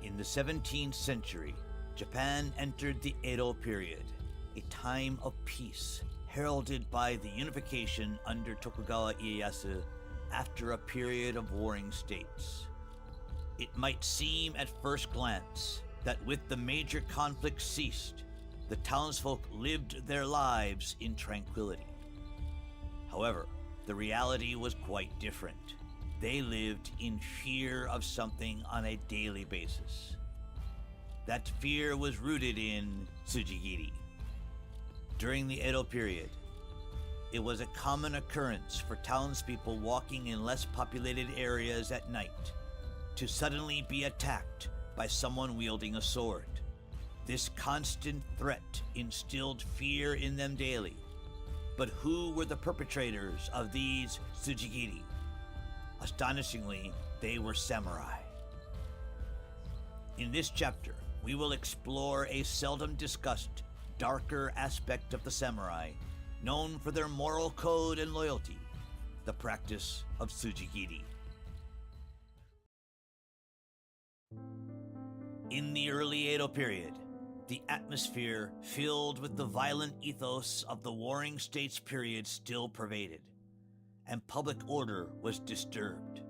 In the 17th century, Japan entered the Edo period, a time of peace heralded by the unification under Tokugawa Ieyasu after a period of warring states. It might seem at first glance that with the major conflicts ceased, the townsfolk lived their lives in tranquility. However, the reality was quite different. They lived in fear of something on a daily basis. That fear was rooted in Tsujigiri. During the Edo period, it was a common occurrence for townspeople walking in less populated areas at night to suddenly be attacked by someone wielding a sword. This constant threat instilled fear in them daily. But who were the perpetrators of these Tsujigiri? Astonishingly, they were samurai. In this chapter, we will explore a seldom discussed, darker aspect of the samurai, known for their moral code and loyalty, the practice of Tsujigiri. In the early Edo period, the atmosphere filled with the violent ethos of the warring states period still pervaded, and public order was disturbed.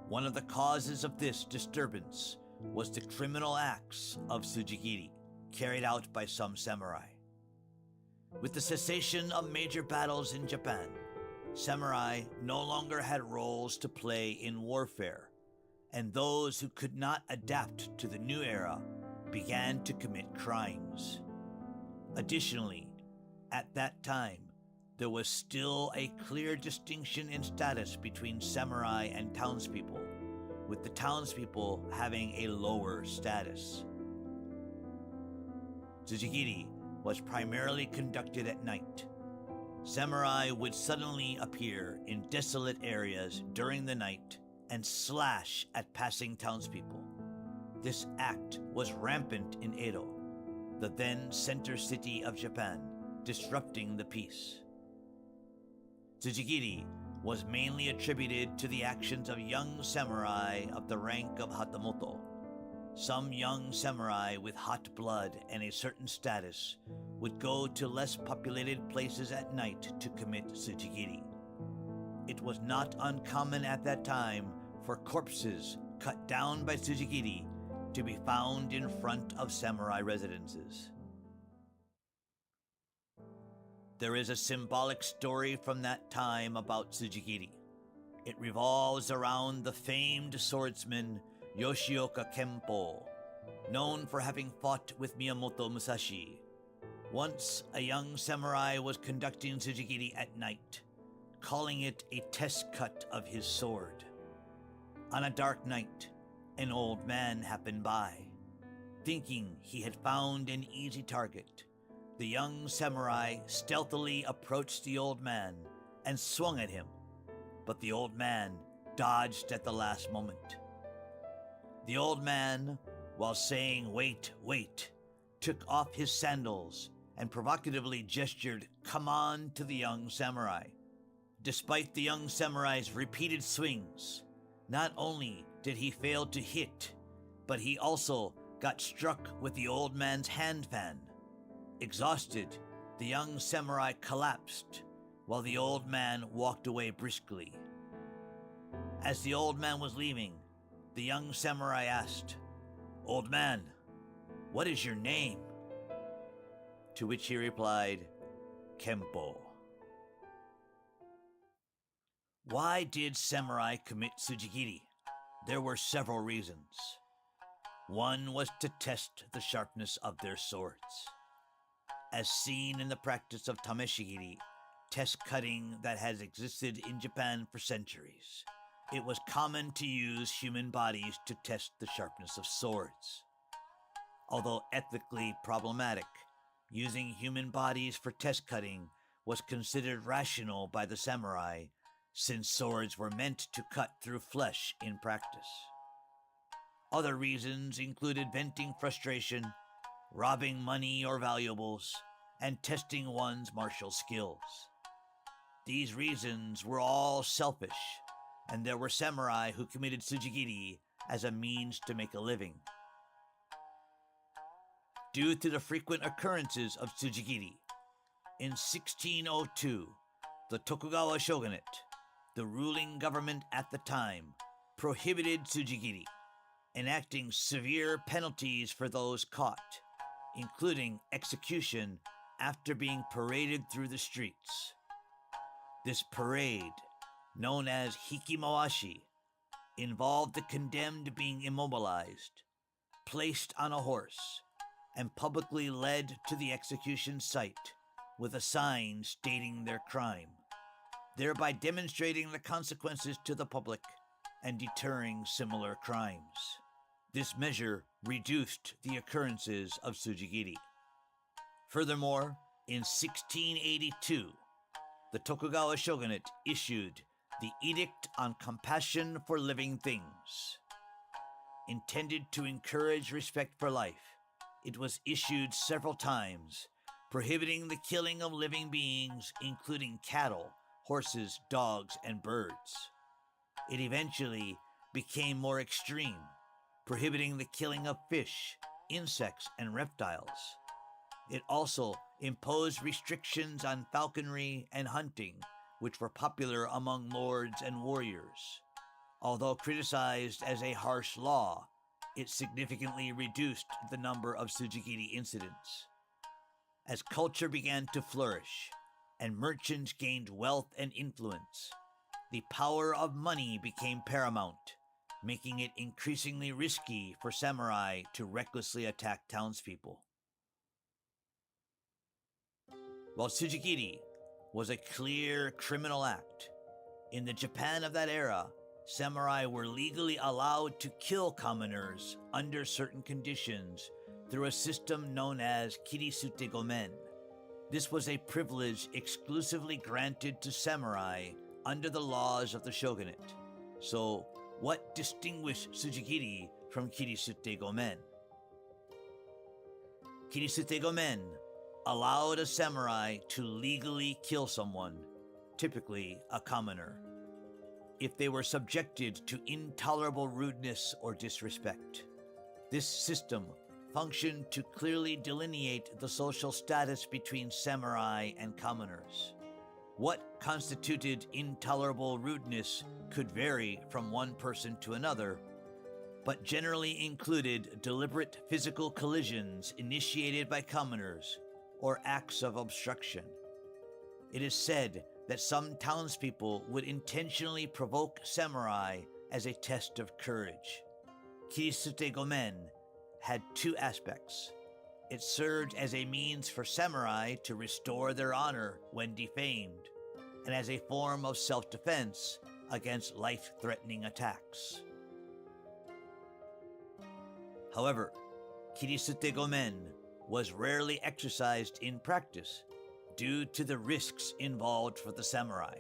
One of the causes of this disturbance was the criminal acts of Tsujigiri carried out by some samurai. With the cessation of major battles in Japan, samurai no longer had roles to play in warfare, and those who could not adapt to the new era began to commit crimes. Additionally, at that time, there was still a clear distinction in status between samurai and townspeople, with the townspeople having a lower status. Tsujigiri was primarily conducted at night. Samurai would suddenly appear in desolate areas during the night and slash at passing townspeople. This act was rampant in Edo, the then center city of Japan, disrupting the peace. Tsujigiri was mainly attributed to the actions of young samurai of the rank of Hatamoto. Some young samurai with hot blood and a certain status would go to less populated places at night to commit Tsujigiri. It was not uncommon at that time for corpses cut down by Tsujigiri to be found in front of samurai residences. There is a symbolic story from that time about Tsujigiri. It revolves around the famed swordsman Yoshioka Kempo, known for having fought with Miyamoto Musashi. Once, a young samurai was conducting Tsujigiri at night, calling it a test cut of his sword. On a dark night, an old man happened by. Thinking he had found an easy target, the young samurai stealthily approached the old man and swung at him, but the old man dodged at the last moment. The old man, while saying, "Wait, wait," took off his sandals and provocatively gestured, "Come on," to the young samurai. Despite the young samurai's repeated swings, not only did he fail to hit, but he also got struck with the old man's hand fan. Exhausted, the young samurai collapsed, while the old man walked away briskly. As the old man was leaving, the young samurai asked, "Old man, what is your name?" To which he replied, "Kempo." Why did samurai commit Tsujigiri? There were several reasons. One was to test the sharpness of their swords. As seen in the practice of tameshigiri, test cutting that has existed in Japan for centuries, it was common to use human bodies to test the sharpness of swords. Although ethically problematic, using human bodies for test cutting was considered rational by the samurai, since swords were meant to cut through flesh in practice. Other reasons included venting frustration, robbing money or valuables, and testing one's martial skills. These reasons were all selfish, and there were samurai who committed Tsujigiri as a means to make a living. Due to the frequent occurrences of Tsujigiri, in 1602, the Tokugawa shogunate, the ruling government at the time, prohibited Tsujigiri, enacting severe penalties for those caught, including execution after being paraded through the streets. This parade, known as hikimawashi, involved the condemned being immobilized, placed on a horse, and publicly led to the execution site with a sign stating their crime, thereby demonstrating the consequences to the public and deterring similar crimes. This measure reduced the occurrences of Tsujigiri. Furthermore, in 1682, the Tokugawa shogunate issued the Edict on Compassion for Living Things. Intended to encourage respect for life, it was issued several times, prohibiting the killing of living beings, including cattle, horses, dogs, and birds. It eventually became more extreme, prohibiting the killing of fish, insects, and reptiles. It also imposed restrictions on falconry and hunting, which were popular among lords and warriors. Although criticized as a harsh law, it significantly reduced the number of Tsujigiri incidents. As culture began to flourish and merchants gained wealth and influence, the power of money became paramount, making it increasingly risky for samurai to recklessly attack townspeople. While Tsujigiri was a clear criminal act, in the Japan of that era, samurai were legally allowed to kill commoners under certain conditions through a system known as kirisute gomen. This was a privilege exclusively granted to samurai under the laws of the shogunate. So, what distinguished Tsujigiri from kirisute gomen? Kirisute gomen allowed a samurai to legally kill someone, typically a commoner, if they were subjected to intolerable rudeness or disrespect. This system functioned to clearly delineate the social status between samurai and commoners. What constituted intolerable rudeness could vary from one person to another, but generally included deliberate physical collisions initiated by commoners or acts of obstruction. It is said that some townspeople would intentionally provoke samurai as a test of courage. Kirisute gomen had two aspects. It served as a means for samurai to restore their honor when defamed, and as a form of self-defense against life-threatening attacks. However, kirisute gomen was rarely exercised in practice due to the risks involved for the samurai.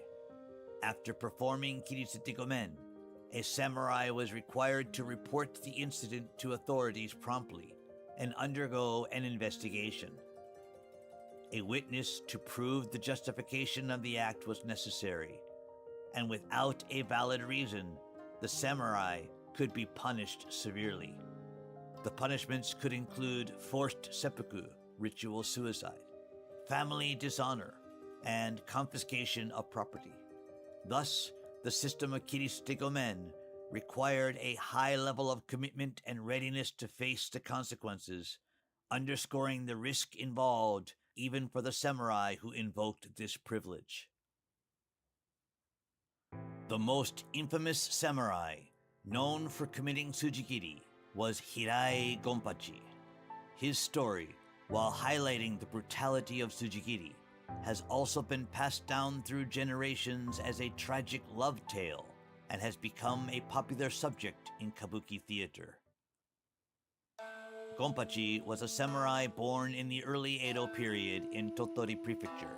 After performing kirisute gomen, a samurai was required to report the incident to authorities promptly and undergo an investigation. A witness to prove the justification of the act was necessary, and without a valid reason, the samurai could be punished severely. The punishments could include forced seppuku, ritual suicide, family dishonor, and confiscation of property. Thus, the system of kirisute gomen required a high level of commitment and readiness to face the consequences, underscoring the risk involved even for the samurai who invoked this privilege. The most infamous samurai known for committing Tsujigiri was Hirai Gonpachi. His story, while highlighting the brutality of Tsujigiri, has also been passed down through generations as a tragic love tale and has become a popular subject in kabuki theater. Gonpachi was a samurai born in the early Edo period in Tottori Prefecture.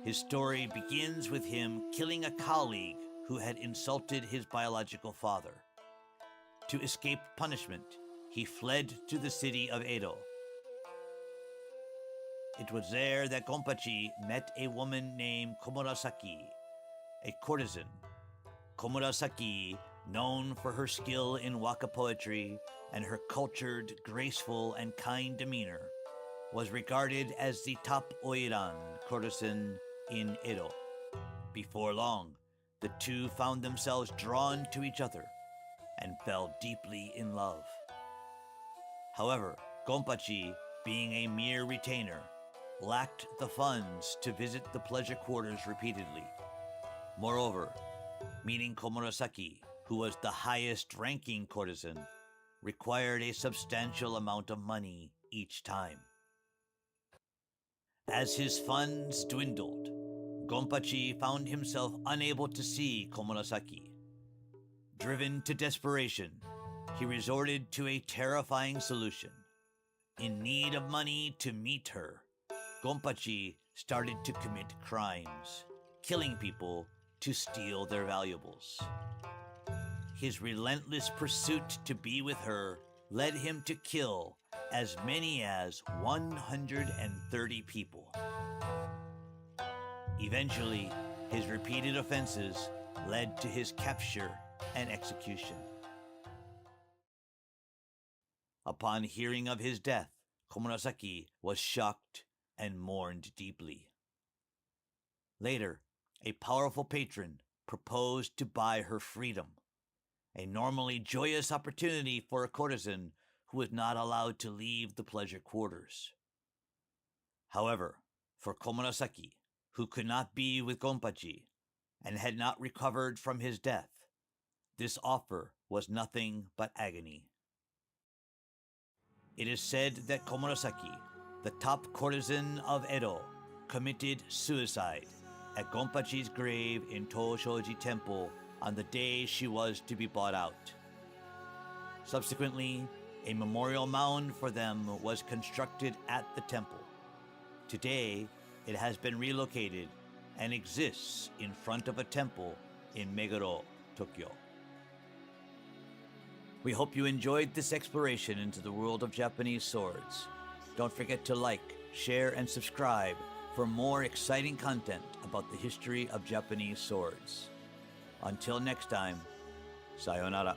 His story begins with him killing a colleague who had insulted his biological father. To escape punishment, he fled to the city of Edo. It was there that Gonpachi met a woman named Komurasaki, a courtesan. Komurasaki known for her skill in waka poetry and her cultured, graceful, and kind demeanor, was regarded as the top oiran courtesan in Edo. Before long, the two found themselves drawn to each other and fell deeply in love. However, Gonpachi, being a mere retainer, lacked the funds to visit the pleasure quarters repeatedly. Moreover, meeting Komurasaki, who was the highest-ranking courtesan, required a substantial amount of money each time. As his funds dwindled, Gonpachi found himself unable to see Komurasaki. Driven to desperation, he resorted to a terrifying solution. In need of money to meet her, Gonpachi started to commit crimes, killing people to steal their valuables. His relentless pursuit to be with her led him to kill as many as 130 people. Eventually, his repeated offenses led to his capture and execution. Upon hearing of his death, Komurasaki was shocked and mourned deeply. Later, a powerful patron proposed to buy her freedom, a normally joyous opportunity for a courtesan who was not allowed to leave the pleasure quarters. However, for Komurasaki, who could not be with Gonpachi and had not recovered from his death, this offer was nothing but agony. It is said that Komurasaki, the top courtesan of Edo, committed suicide at Gonpachi's grave in Toshoji Temple on the day she was to be bought out. Subsequently, a memorial mound for them was constructed at the temple. Today, it has been relocated and exists in front of a temple in Meguro, Tokyo. We hope you enjoyed this exploration into the world of Japanese swords. Don't forget to like, share, and subscribe for more exciting content about the history of Japanese swords. Until next time, sayonara.